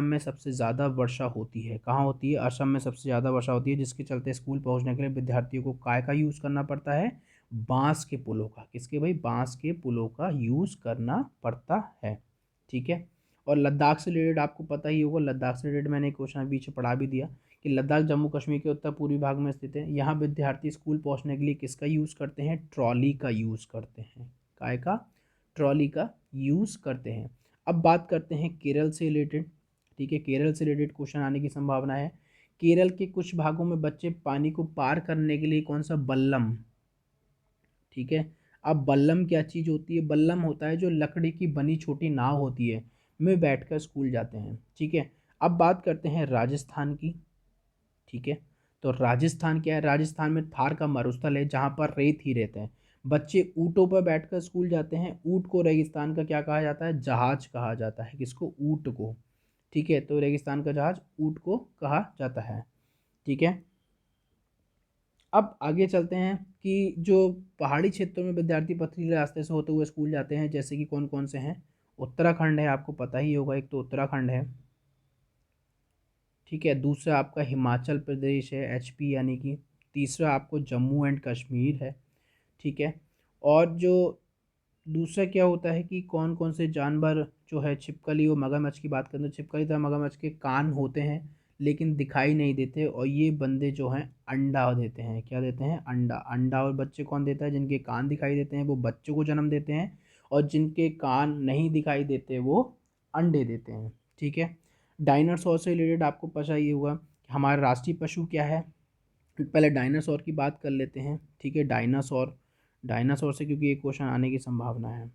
में सबसे ज़्यादा वर्षा होती है। कहाँ होती है? असम में सबसे ज़्यादा वर्षा होती है, जिसके चलते स्कूल पहुँचने के लिए विद्यार्थियों को काय का यूज़ करना पड़ता है? बांस के पुलों का। किसके भाई? बांस के पुलों का यूज़ करना पड़ता है। ठीक है, और लद्दाख से रिलेटेड आपको पता ही होगा, लद्दाख से रिलेटेड मैंने क्वेश्चन पीछे पढ़ा भी दिया कि लद्दाख जम्मू कश्मीर के उत्तर पूर्वी भाग में स्थित है। यहाँ विद्यार्थी स्कूल पहुँचने के लिए किसका यूज़ करते हैं? ट्रॉली का यूज़ करते हैं। काय का? ट्रॉली का यूज़ करते हैं। अब बात करते हैं केरल से रिलेटेड। ठीक है, केरल से रिलेटेड क्वेश्चन आने की संभावना है। केरल के कुछ भागों में बच्चे पानी को पार करने के लिए कौन सा? बल्लम। ठीक है, अब बल्लम क्या चीज़ होती है? बल्लम होता है जो लकड़ी की बनी छोटी नाव होती है, में बैठकर स्कूल जाते हैं। ठीक है, अब बात करते हैं राजस्थान की। ठीक है, तो राजस्थान क्या है? राजस्थान में थार का मरुस्थल है जहाँ पर रेत ही रेत है। बच्चे ऊँटों पर बैठकर स्कूल जाते हैं। ऊँट को रेगिस्तान का क्या कहा जाता है? जहाज कहा जाता है। किसको? ऊँट को। ठीक है, तो रेगिस्तान का जहाज ऊँट को कहा जाता है। ठीक है, अब आगे चलते हैं कि जो पहाड़ी क्षेत्रों में विद्यार्थी पथरीले रास्ते से होते हुए स्कूल जाते हैं, जैसे कि कौन कौन से हैं? उत्तराखंड है, आपको पता ही होगा, एक तो उत्तराखंड है। ठीक है, दूसरा आपका हिमाचल प्रदेश है, एचपी यानी कि। तीसरा आपको जम्मू एंड कश्मीर है। ठीक है, और जो दूसरा क्या होता है कि कौन कौन से जानवर जो है, छिपकली और मगरमच्छ की बात करें तो छिपकली तथा मगरमच्छ के कान होते हैं लेकिन दिखाई नहीं देते, और ये बंदे जो हैं अंडा देते हैं। क्या देते हैं? अंडा। अंडा और बच्चे कौन देता है? जिनके कान दिखाई देते हैं वो बच्चों को जन्म देते हैं, और जिनके कान नहीं दिखाई देते वो अंडे देते हैं। ठीक है, डायनासोर से रिलेटेड आपको पता ही होगा कि हमारा राष्ट्रीय पशु क्या है। पहले डायनासोर की बात कर लेते हैं। ठीक है, डायनासोर। डायनासोर से क्योंकि एक क्वेश्चन आने की संभावना है।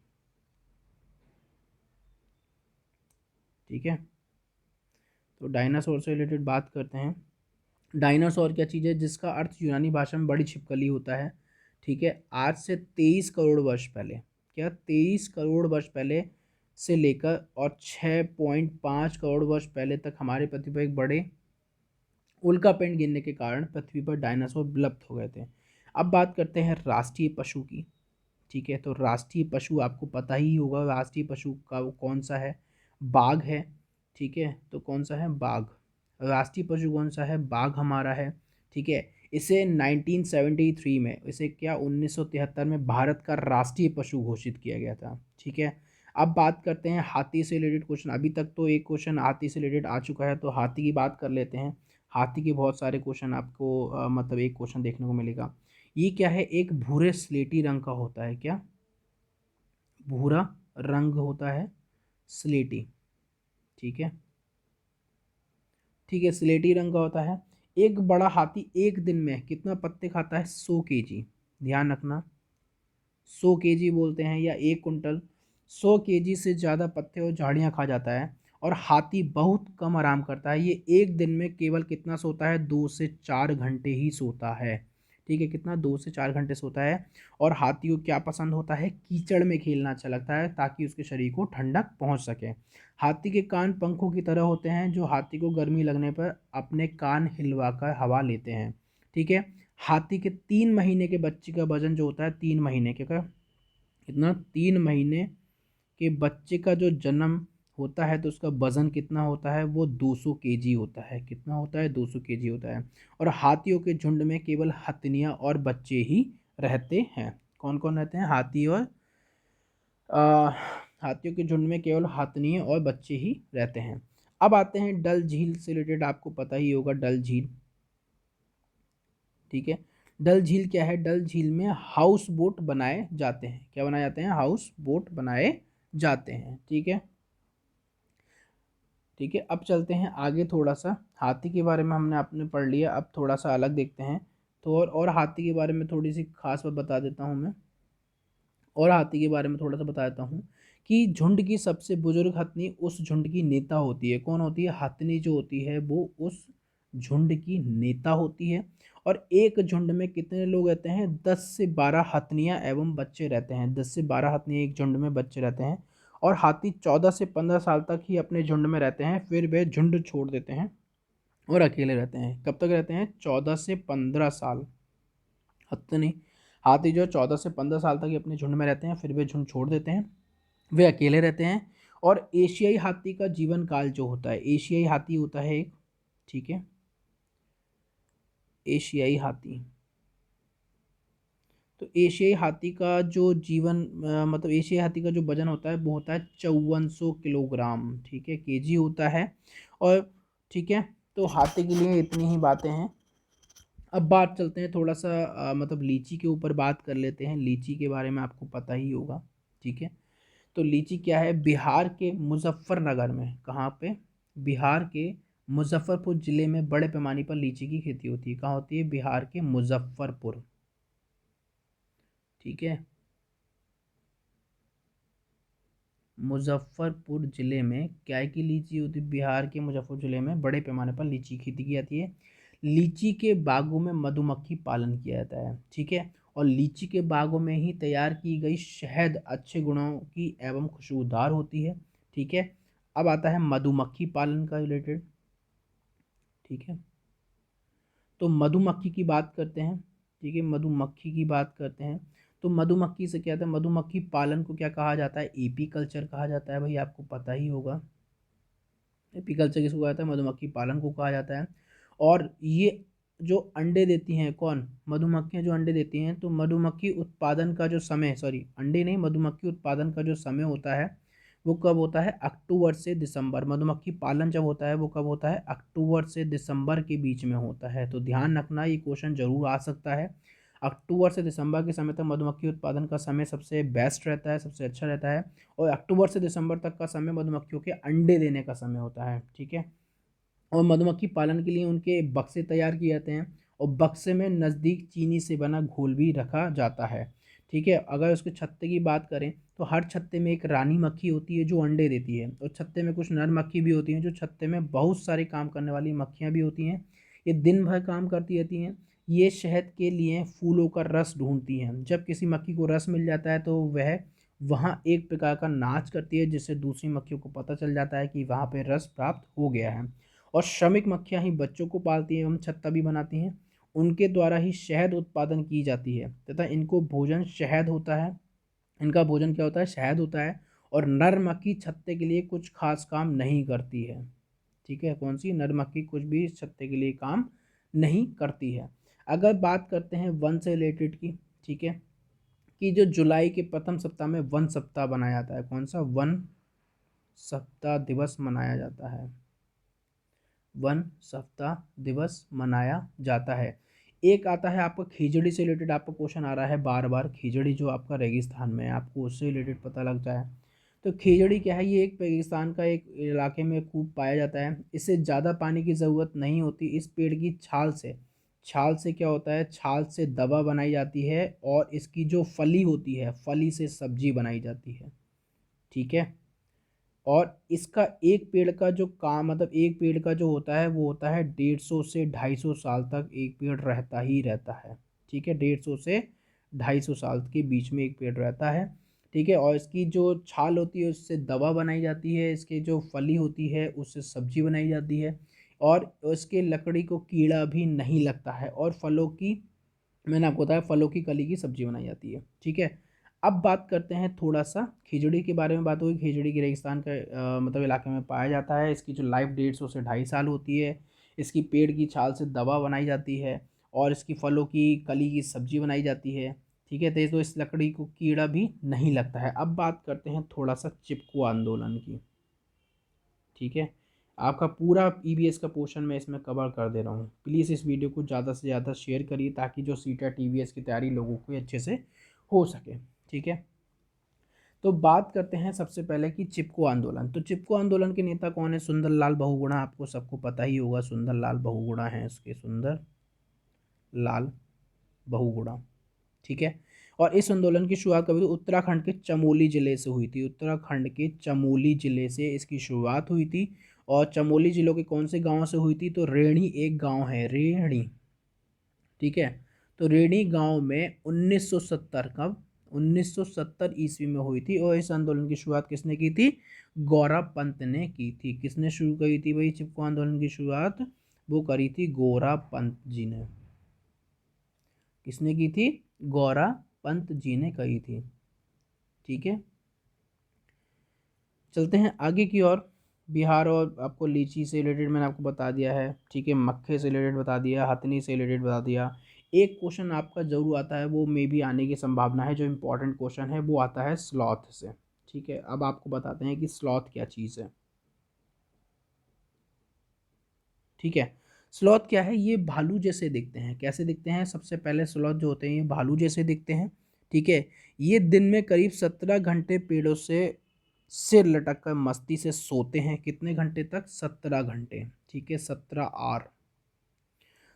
ठीक है, तो डायनासोर से रिलेटेड बात करते हैं। डायनासोर क्या चीज़ है? जिसका अर्थ यूनानी भाषा में बड़ी छिपकली होता है। ठीक है, आज से 23 करोड़ वर्ष पहले, क्या 23 करोड़ वर्ष पहले से लेकर और 6.5 करोड़ वर्ष पहले तक हमारे पृथ्वी पर एक बड़े उल्कापिंड गिरने के कारण पृथ्वी पर डायनासोर विलुप्त हो गए थे। अब बात करते हैं राष्ट्रीय पशु की। ठीक है, तो राष्ट्रीय पशु आपको पता ही होगा, राष्ट्रीय पशु का वो कौन सा है? बाघ है। ठीक है, तो कौन सा है? बाघ। राष्ट्रीय पशु कौन सा है? बाघ हमारा है। ठीक है, इसे 1973 में, इसे क्या 1973 में भारत का राष्ट्रीय पशु घोषित किया गया था। ठीक है, अब बात करते हैं हाथी से रिलेटेड क्वेश्चन। अभी तक तो एक क्वेश्चन हाथी से रिलेटेड आ चुका है, तो हाथी की बात कर लेते हैं। हाथी के बहुत सारे क्वेश्चन आपको मतलब एक क्वेश्चन देखने को मिलेगा। ये क्या है? एक भूरे स्लेटी रंग का होता है। क्या? भूरा रंग होता है, स्लेटी। ठीक है, ठीक है, स्लेटी रंग का होता है। एक बड़ा हाथी एक दिन में कितना पत्ते खाता है? 100 केजी। ध्यान रखना, 100 केजी बोलते हैं, या 1 कुंटल। 100 केजी से ज़्यादा पत्ते और झाड़ियाँ खा जाता है। और हाथी बहुत कम आराम करता है, ये एक दिन में केवल कितना सोता है? 2 से 4 घंटे ही सोता है। ठीक है, कितना? 2 से 4 घंटे सोता है। और हाथी को क्या पसंद होता है? कीचड़ में खेलना अच्छा लगता है, ताकि उसके शरीर को ठंडक पहुंच सके। हाथी के कान पंखों की तरह होते हैं, जो हाथी को गर्मी लगने पर अपने कान हिलवाकर हवा लेते हैं। ठीक है, हाथी के 3 महीने के बच्चे का वजन जो होता है, 3 महीने के का कितना? 3 महीने के बच्चे का जो जन्म होता है तो उसका वजन कितना होता है? वो 200 केजी होता है। कितना होता है? 200 केजी होता है। और हाथियों के झुंड में केवल हथनियाँ और बच्चे ही रहते हैं। कौन कौन रहते हैं? हाथी और आ, हाथियों के झुंड में केवल हाथनी और बच्चे ही रहते हैं। अब आते हैं डल झील से रिलेटेड, आपको पता ही होगा डल झील, ठीक है। डल झील क्या है? डल झील में हाउस बोट बनाए जाते हैं। क्या बनाए जाते हैं? हाउस बोट बनाए जाते हैं, ठीक है। ठीक है, अब चलते हैं आगे थोड़ा सा। हाथी के बारे में हमने आपने पढ़ लिया, अब थोड़ा सा अलग देखते हैं। तो और हाथी के बारे में थोड़ी सी खास बात बता देता हूँ मैं, और हाथी के बारे में थोड़ा सा बता देता हूँ कि झुंड की सबसे बुजुर्ग हथनी उस झुंड की नेता होती है। कौन होती है? हथनी जो होती है वो उस झुंड की नेता होती है। और एक झुंड में कितने लोग रहते हैं? 10 से 12 हथनियाँ एवं बच्चे रहते हैं। 10 से 12 हथनियाँ एक झुंड में बच्चे रहते हैं। और हाथी 14 से 15 साल तक ही अपने झुंड में रहते हैं, फिर वे झुंड छोड़ देते हैं और अकेले रहते हैं। कब तक रहते हैं? 14 से 15 साल। हथनी हाथी जो 14 से 15 साल तक ही अपने झुंड में रहते हैं, फिर वे झुंड छोड़ देते हैं, वे अकेले रहते हैं। और एशियाई हाथी का जीवन काल जो होता है, एशियाई हाथी होता है एक, ठीक है, एशियाई हाथी। तो एशियाई हाथी का जो जीवन मतलब एशियाई हाथी का जो वजन होता है वो होता है 5400 किलोग्राम, ठीक है, केजी होता है। और ठीक है, तो हाथी के लिए इतनी ही बातें हैं। अब बात चलते हैं थोड़ा सा मतलब लीची के ऊपर बात कर लेते हैं। लीची के बारे में आपको पता ही होगा, ठीक है। तो लीची क्या है? बिहार के मुजफ्फरनगर में, कहाँ पे? बिहार के मुजफ्फरपुर ज़िले में बड़े पैमाने पर लीची की खेती होती है। कहाँ होती है? बिहार के मुजफ्फरपुर, ठीक है। मुजफ्फरपुर ज़िले में क्या है कि लीची होती है? बिहार के मुजफ्फरपुर ज़िले में बड़े पैमाने पर लीची की खेती की जाती है। लीची के बागों में मधुमक्खी पालन किया जाता है, ठीक है। और लीची के बागों में ही तैयार की गई शहद अच्छे गुणों की एवं खुशबूदार होती है, ठीक है। अब आता है मधुमक्खी पालन का रिलेटेड, ठीक है। तो मधुमक्खी की बात करते हैं, ठीक है, मधुमक्खी की बात करते हैं। तो मधुमक्खी से क्या होता है? मधुमक्खी पालन को क्या कहा जाता है? एपी कल्चर कहा जाता है, भाई आपको पता ही होगा। एपीकल्चर किसको कहा जाता है? मधुमक्खी पालन को कहा जाता है। और ये जो अंडे देती हैं, कौन? मधुमक्खियाँ जो अंडे देती हैं, तो मधुमक्खी उत्पादन का जो समय, सॉरी अंडे नहीं, मधुमक्खी उत्पादन का जो समय होता है वो कब होता है? अक्टूबर से दिसंबर। मधुमक्खी पालन जब होता है वो कब होता है? अक्टूबर से दिसंबर के बीच में होता है। तो ध्यान रखना, ये क्वेश्चन जरूर आ सकता है। अक्टूबर से दिसंबर के समय तक मधुमक्खी उत्पादन का समय सबसे बेस्ट रहता है, सबसे अच्छा रहता है। और अक्टूबर से दिसंबर तक का समय मधुमक्खियों के अंडे देने का समय होता है, ठीक है। और मधुमक्खी पालन के लिए उनके बक्से तैयार किए जाते हैं, और बक्से में नज़दीक चीनी से बना घोल भी रखा जाता है, ठीक है। अगर उसके छत्ते की बात करें तो हर छत्ते में एक रानी मक्खी होती है जो अंडे देती है, और छत्ते में कुछ नर मक्खी भी होती हैं, जो छत्ते में बहुत सारे काम करने वाली मक्खियाँ भी होती हैं। ये दिन भर काम करती रहती हैं। ये शहद के लिए फूलों का रस ढूंढती हैं। जब किसी मक्खी को रस मिल जाता है तो वह वहाँ एक प्रकार का नाच करती है, जिससे दूसरी मक्खियों को पता चल जाता है कि वहाँ पे रस प्राप्त हो गया है। और श्रमिक मक्खियाँ ही बच्चों को पालती हैं एवं छत्ता भी बनाती हैं। उनके द्वारा ही शहद उत्पादन की जाती है तथा इनको भोजन शहद होता है। इनका भोजन क्या होता है? शहद होता है। और नर मक्खी छत्ते के लिए कुछ खास काम नहीं करती है, ठीक है। कौन सी? नर मक्खी कुछ भी छत्ते के लिए काम नहीं करती है। अगर बात करते हैं वन से रिलेटेड की, ठीक है, कि जो जुलाई के प्रथम सप्ताह में वन सप्ताह बनाया जाता है। कौन सा? वन सप्ताह दिवस मनाया जाता है। वन सप्ताह दिवस मनाया जाता है। एक आता है आपका खिचड़ी से रिलेटेड, आपका क्वेश्चन आ रहा है बार बार, खिचड़ी जो आपका रेगिस्तान में है, आपको उससे रिलेटेड पता लग जाए। तो खिचड़ी क्या है? ये एक रेगिस्तान का एक इलाके में खूब पाया जाता है। इसे ज़्यादा पानी की ज़रूरत नहीं होती। इस पेड़ की छाल से, छाल से क्या होता है? छाल से दवा बनाई जाती है, और इसकी जो फली होती है, फली से सब्जी बनाई जाती है, ठीक है। और इसका एक पेड़ का जो काम, मतलब एक पेड़ का जो होता है वो होता है 150 से 250 साल तक एक पेड़ रहता ही रहता है, ठीक है। 150 से 250 साल के बीच में एक पेड़ रहता है, ठीक है। और इसकी जो छाल होती है उससे दवा बनाई जाती है, इसकी जो फली होती है उससे सब्जी बनाई जाती है, और इसके लकड़ी को कीड़ा भी नहीं लगता है। और फलों की, मैंने आपको बताया, फलों की कली की सब्जी बनाई जाती है, ठीक है। अब बात करते हैं थोड़ा सा खिचड़ी के बारे में। बात हुई खिचड़ी की रेगिस्तान के मतलब इलाके में पाया जाता है। इसकी जो लाइफ 150 से 2.5 साल होती है। इसकी पेड़ की छाल से दवा बनाई जाती है, और इसकी फलों की कली की सब्जी बनाई जाती है, ठीक है, तो इस लकड़ी को कीड़ा भी नहीं लगता है। अब बात करते हैं थोड़ा सा चिपको आंदोलन की। ठीक है, आपका पूरा ईवीएस का पोर्शन मैं इसमें कवर कर दे रहा हूँ। प्लीज़ इस वीडियो को ज़्यादा से ज़्यादा शेयर करिए ताकि जो सीटेट ईवीएस की तैयारी लोगों को अच्छे से हो सके। ठीक है, तो बात करते हैं सबसे पहले कि चिपको आंदोलन। तो चिपको आंदोलन के नेता कौन है? सुंदरलाल बहुगुणा, आपको सबको पता ही होगा, सुंदरलाल बहुगुणा हैं इसके, सुंदर लाल बहुगुणा। ठीक है, और इस आंदोलन की शुरुआत कभी उत्तराखंड के चमोली जिले से हुई थी। उत्तराखंड के चमोली जिले से इसकी शुरुआत हुई थी। और चमोली जिलों के कौन से गांव से हुई थी? तो रेणी एक गांव है, रेणी। ठीक है, तो रेणी गांव में 1970, कब? 1970 ईस्वी में हुई थी। और इस आंदोलन की शुरुआत किसने की थी? गौरा पंत ने की थी। किसने शुरू करी थी भाई चिपको आंदोलन की शुरुआत? वो करी थी गौरा पंत जी ने। किसने की थी? गौरा पंत जी ने कही थी। ठीक है, चलते हैं आगे की ओर। बिहार, और आपको लीची से रिलेटेड मैंने आपको बता दिया है। ठीक है, मक्खे से रिलेटेड बता दिया, हथनी से रिलेटेड बता दिया। एक क्वेश्चन आपका जरूर आता है, वो मे भी आने की संभावना है, जो इम्पोर्टेंट क्वेश्चन है वो आता है स्लॉथ से। ठीक है, अब आपको बताते हैं कि स्लॉथ क्या चीज़ है। ठीक है, स्लॉथ क्या है? ये भालू जैसे दिखते हैं। कैसे दिखते हैं? सबसे पहले स्लॉथ जो होते हैं ये भालू जैसे दिखते हैं। ठीक है, ये दिन में करीब 17 घंटे पेड़ों से सिर लटक कर मस्ती से सोते हैं। कितने घंटे तक? 17 घंटे। ठीक है, 17 आर,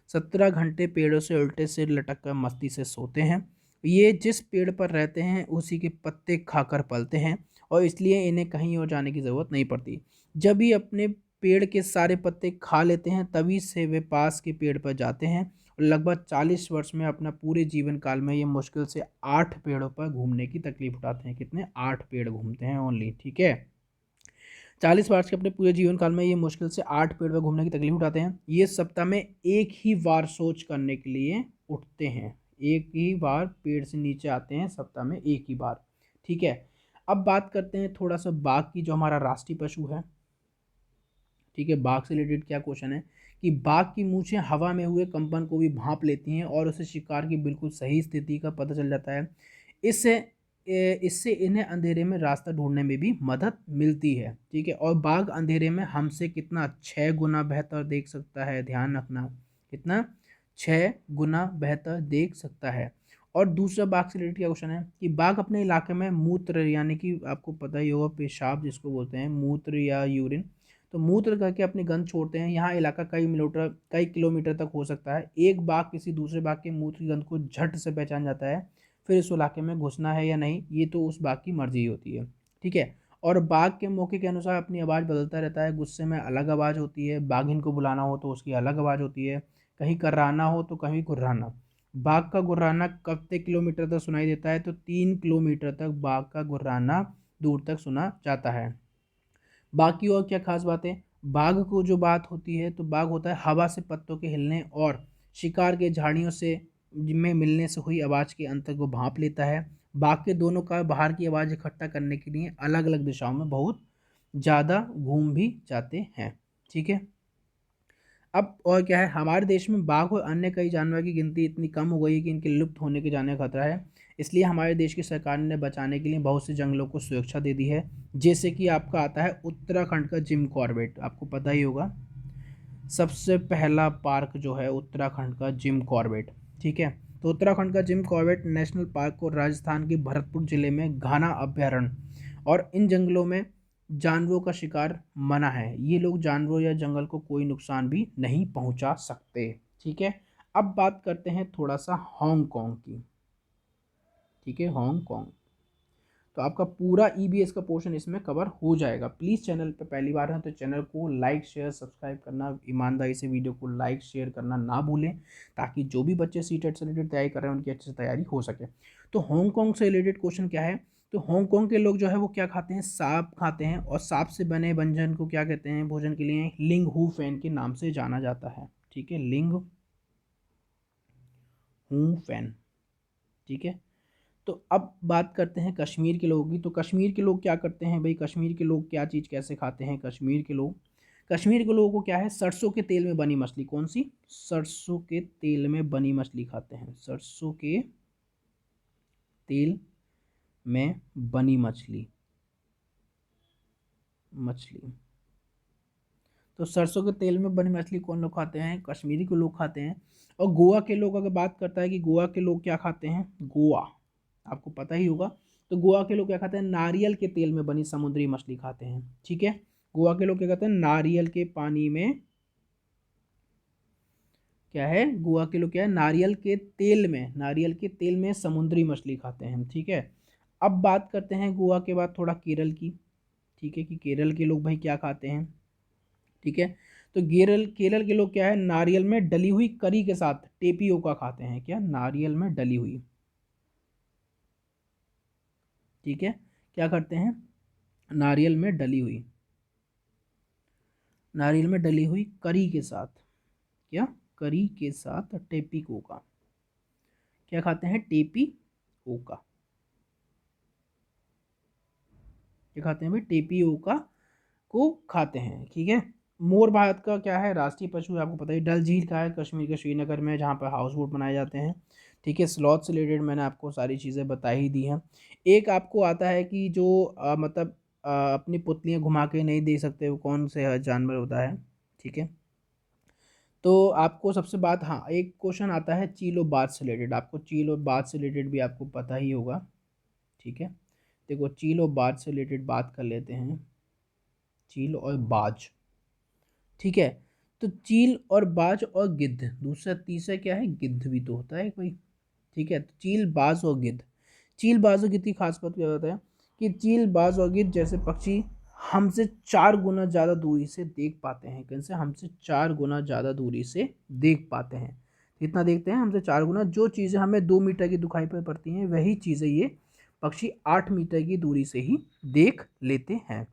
17 घंटे पेड़ों से उल्टे सिर लटक कर मस्ती से सोते हैं। ये जिस पेड़ पर रहते हैं उसी के पत्ते खाकर पलते हैं, और इसलिए इन्हें कहीं और जाने की ज़रूरत नहीं पड़ती। जब ये अपने पेड़ के सारे पत्ते खा लेते हैं तभी से वे पास के पेड़ पर जाते हैं। और लगभग 40 वर्ष में अपना पूरे जीवन काल में ये मुश्किल से 8 पेड़ों पर घूमने की तकलीफ उठाते हैं। कितने? 8 पेड़ घूमते हैं ओनली। ठीक है, 40 वर्ष के अपने पूरे जीवन काल में ये मुश्किल से 8 पेड़ पर घूमने की तकलीफ उठाते हैं। ये सप्ताह में एक ही बार सोच करने के लिए उठते हैं। एक ही बार पेड़ से नीचे आते हैं, सप्ताह में एक ही बार। ठीक है, अब बात करते हैं थोड़ा सा बाघ की, जो हमारा राष्ट्रीय पशु है। ठीक है, बाघ से रिलेटेड क्या क्वेश्चन है कि बाघ की मूछें हवा में हुए कंपन को भी भांप लेती हैं और उसे शिकार की बिल्कुल सही स्थिति का पता चल जाता है। इससे इससे इन्हें अंधेरे में रास्ता ढूंढने में भी मदद मिलती है। ठीक है, और बाघ अंधेरे में हमसे कितना? 6 गुना बेहतर देख सकता है। ध्यान रखना, कितना? 6 गुना बेहतर देख सकता है। और दूसरा बाघ से रिलेटेड क्या क्वेश्चन है कि बाघ अपने इलाके में मूत्र, यानी कि आपको पता ही होगा पेशाब जिसको बोलते हैं, मूत्र या यूरिन, तो मूत्र करके अपनी गंध छोड़ते हैं। यहाँ इलाका कई किलोमीटर तक हो सकता है। एक बाघ किसी दूसरे बाघ के मूत्र की गंध को झट से पहचान जाता है। फिर उस इलाके में घुसना है या नहीं, ये तो उस बाघ की मर्जी होती है। ठीक है, और बाघ के मौके के अनुसार अपनी आवाज़ बदलता रहता है। गुस्से में अलग आवाज़ होती है, बाघिन को बुलाना हो तो उसकी अलग आवाज़ होती है, कहीं कर्राना हो तो कहीं गुर्राना। बाघ का गुर्राना कितने किलोमीटर तक सुनाई देता है? तो 3 किलोमीटर तक बाघ का गुर्राना दूर तक सुना जाता है। बाकी और क्या खास बात है? बाघ को जो बात होती है, तो बाघ होता है हवा से पत्तों के हिलने और शिकार के झाड़ियों से में मिलने से हुई आवाज़ के अंतर को भांप लेता है। बाघ के दोनों का बाहर की आवाज़ इकट्ठा करने के लिए अलग अलग दिशाओं में बहुत ज़्यादा घूम भी जाते हैं। ठीक है, अब और क्या है, हमारे देश में बाघ और अन्य कई जानवर की गिनती इतनी कम हो गई है कि इनके लुप्त होने के जाने का खतरा है। इसलिए हमारे देश की सरकार ने बचाने के लिए बहुत से जंगलों को सुरक्षा दे दी है। जैसे कि आपका आता है उत्तराखंड का जिम कॉर्बेट, आपको पता ही होगा, सबसे पहला पार्क जो है उत्तराखंड का जिम कॉर्बेट। ठीक है, तो उत्तराखंड का जिम कॉर्बेट नेशनल पार्क को राजस्थान के भरतपुर जिले में घाना अभ्यारण्य, और इन जंगलों में जानवरों का शिकार मना है। ये लोग जानवरों या जंगल को कोई नुकसान भी नहीं पहुंचा सकते। ठीक है, अब बात करते हैं थोड़ा सा हांगकांग की। ठीक है, हांगकांग, तो आपका पूरा ईबीएस का पोर्शन इसमें कवर हो जाएगा। प्लीज़ चैनल पे पहली बार है तो चैनल को लाइक शेयर सब्सक्राइब करना, ईमानदारी से वीडियो को लाइक शेयर करना ना भूलें, ताकि जो भी बच्चे सीटेट से रिलेटेड तैयारी कर रहे हैं उनकी अच्छे से तैयारी हो सके। तो हांगकांग से रिलेटेड क्वेश्चन क्या है? तो हांगकांग के लोग जो है वो क्या खाते हैं? सांप खाते हैं, और सांप से बने व्यंजन को क्या कहते हैं भोजन के लिए? लिंग हू फैन के नाम से जाना जाता है। ठीक है, लिंग हू फैन। ठीक है, तो अब बात करते हैं कश्मीर के लोगों की। तो कश्मीर के लोग क्या करते हैं भाई? कश्मीर के लोग क्या चीज़ कैसे खाते हैं? कश्मीर के लोगों को क्या है? सरसों के तेल में बनी मछली। कौन सी? सरसों के तेल में बनी मछली खाते हैं। सरसों के तेल में बनी मछली। तो सरसों के तेल में बनी मछली कौन लोग खाते हैं? कश्मीरी के लोग खाते हैं। और गोवा के लोग, अगर बात करता है कि गोवा के लोग क्या खाते हैं, गोवा आपको पता ही होगा। तो गोवा के लोग क्या खाते हैं? नारियल के तेल में बनी समुद्री मछली खाते हैं। ठीक है, गोवा के लोग क्या कहते हैं? नारियल के पानी में क्या है, गोवा के लोग क्या है, नारियल के तेल में समुद्री मछली खाते हैं। ठीक है, अब बात करते हैं गोवा के बाद थोड़ा केरल की। ठीक है, कि केरल के लोग भाई क्या खाते हैं। ठीक है, तो केरल के लोग क्या है, नारियल में डली हुई करी के साथ टेपियोका खाते हैं। क्या? नारियल में डली हुई। ठीक है, क्या करते हैं? नारियल में डली हुई करी के साथ, क्या? करी के साथ टेपिकोका क्या खाते हैं? टेपिओका। क्या खाते हैं भाई? टेपिओका को खाते हैं। ठीक है, मोर भारत का क्या है, राष्ट्रीय पशु है, आपको पता है। डल झील का है कश्मीर के श्रीनगर में, जहाँ पर हाउस बोट बनाए जाते हैं। ठीक है, स्लॉथ से रिलेटेड मैंने आपको सारी चीज़ें बता ही दी हैं। एक आपको आता है कि जो मतलब अपनी पुतलियाँ घुमा के नहीं दे सकते, वो कौन से जानवर होता है? ठीक है, तो आपको सबसे बात, हाँ एक क्वेश्चन आता है चील और बाज से रिलेटेड, आपको चील और बाज से रिलेटेड भी आपको पता ही होगा। ठीक है, देखो चील और बाज से रिलेटेड बात कर लेते हैं, चील और बाज। ठीक है, तो चील और बाज और गिद्ध, दूसरा तीसरा क्या है? गिद्ध भी तो होता है कोई। ठीक है, तो चील, बाज और गिद्ध। चील, बाज और गिद्ध की खास बात क्या होता है कि चील, बाज और गिद्ध जैसे पक्षी हमसे 4 गुना ज़्यादा दूरी से देख पाते हैं। कैसे? हमसे 4 गुना ज़्यादा दूरी से देख पाते हैं। कितना देखते हैं? हमसे 4 गुना। जो चीज़ें हमें 2 मीटर की दिखाई पर पड़ती हैं, वही चीज़ें ये पक्षी 8 मीटर की दूरी से ही देख लेते हैं।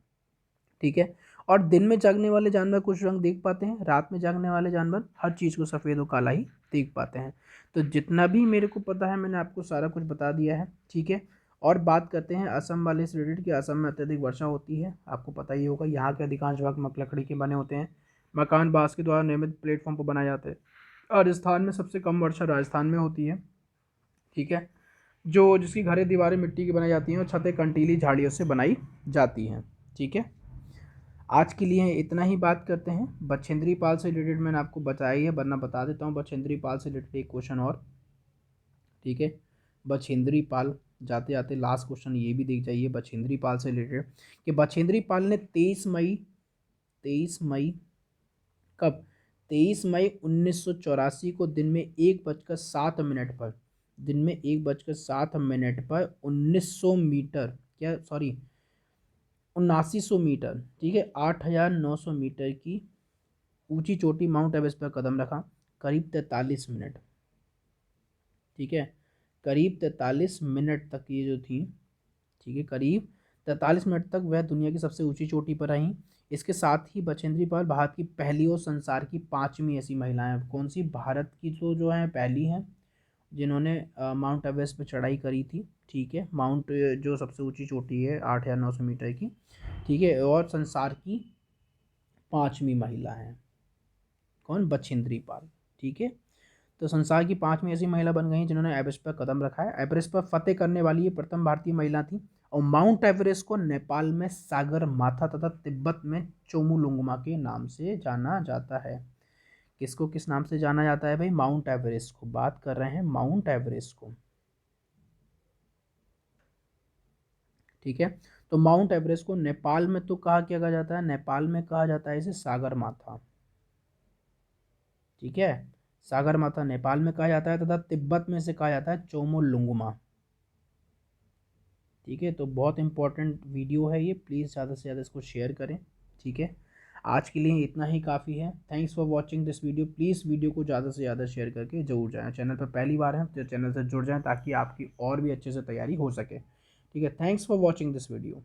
ठीक है, और दिन में जागने वाले जानवर कुछ रंग देख पाते हैं, रात में जागने वाले जानवर हर चीज़ को सफ़ेद और काला ही देख पाते हैं। तो जितना भी मेरे को पता है मैंने आपको सारा कुछ बता दिया है। ठीक है, और बात करते हैं असम वाले से रिलेटेड कि असम में अत्यधिक वर्षा होती है, आपको पता ही होगा। यहाँ के अधिकांश भाग लकड़ी के बने होते हैं, मकान बांस के द्वारा निर्मित प्लेटफॉर्म पर बनाए जाते हैं। राजस्थान में सबसे कम वर्षा राजस्थान में होती है। ठीक है, जो जिसकी घरें दीवारें मिट्टी की बनाई जाती हैं और छतें कंटीली झाड़ियों से बनाई जाती हैं। ठीक है, आज के लिए इतना ही बात करते हैं। बछेंद्री पाल से रिलेटेड मैंने आपको बताया ही है, वरना बता देता हूँ बछेंद्री पाल से रिलेटेड एक क्वेश्चन और। ठीक है, बछेंद्री पाल, जाते जाते लास्ट क्वेश्चन ये भी देख जाइए बछेंद्री पाल से रिलेटेड, कि बछेंद्री पाल ने 23 मई कब, 23 मई 1984 को दिन में 1:07 पर 1900 मीटर, क्या सॉरी 7900 मीटर, ठीक है 8900 मीटर की ऊंची चोटी माउंट एवरेस्ट पर कदम रखा, करीब 43 मिनट। ठीक है, करीब 43 मिनट तक ये जो थी, ठीक है करीब 43 मिनट तक वह दुनिया की सबसे ऊंची चोटी पर रहीं। इसके साथ ही बछेंद्री पाल भारत की पहली और संसार की 5वीं ऐसी महिलाएं। कौन सी? भारत की तो जो है पहली हैं जिन्होंने माउंट एवरेस्ट पर चढ़ाई करी थी। ठीक है, माउंट जो सबसे ऊंची चोटी है 8900 मीटर की। ठीक है, और संसार की 5वीं महिला है कौन? बछेंद्री पाल। ठीक है, तो संसार की 5वीं ऐसी महिला बन गई जिन्होंने एवरेस्ट पर कदम रखा है। एवरेस्ट पर फतेह करने वाली ये प्रथम भारतीय महिला थी। और माउंट एवरेस्ट को नेपाल में सागर माथा तथा तिब्बत में चोमुलुंगमा के नाम से जाना जाता है। किसको किस नाम से जाना जाता है भाई? माउंट एवरेस्ट को, बात कर रहे हैं माउंट एवरेस्ट को। ठीक है, तो माउंट एवरेस्ट को नेपाल में तो कहा क्या कहा जाता है? नेपाल में कहा जाता है इसे सागर माथा। ठीक है, सागर माथा नेपाल में कहा जाता है, तथा तिब्बत में से कहा जाता है चोमुलुंगमा। ठीक है, तो बहुत इंपॉर्टेंट वीडियो है ये, प्लीज़ ज़्यादा से ज़्यादा इसको शेयर करें। ठीक है, आज के लिए इतना ही काफ़ी है। Thanks for watching this video. Please video को ज़्यादा से ज़्यादा शेयर करके जरूर जाएँ। चैनल पर पहली बार है तो चैनल से जुड़ जाएँ ताकि आपकी और भी अच्छे से तैयारी हो सके। ठीक है, thanks for watching this video.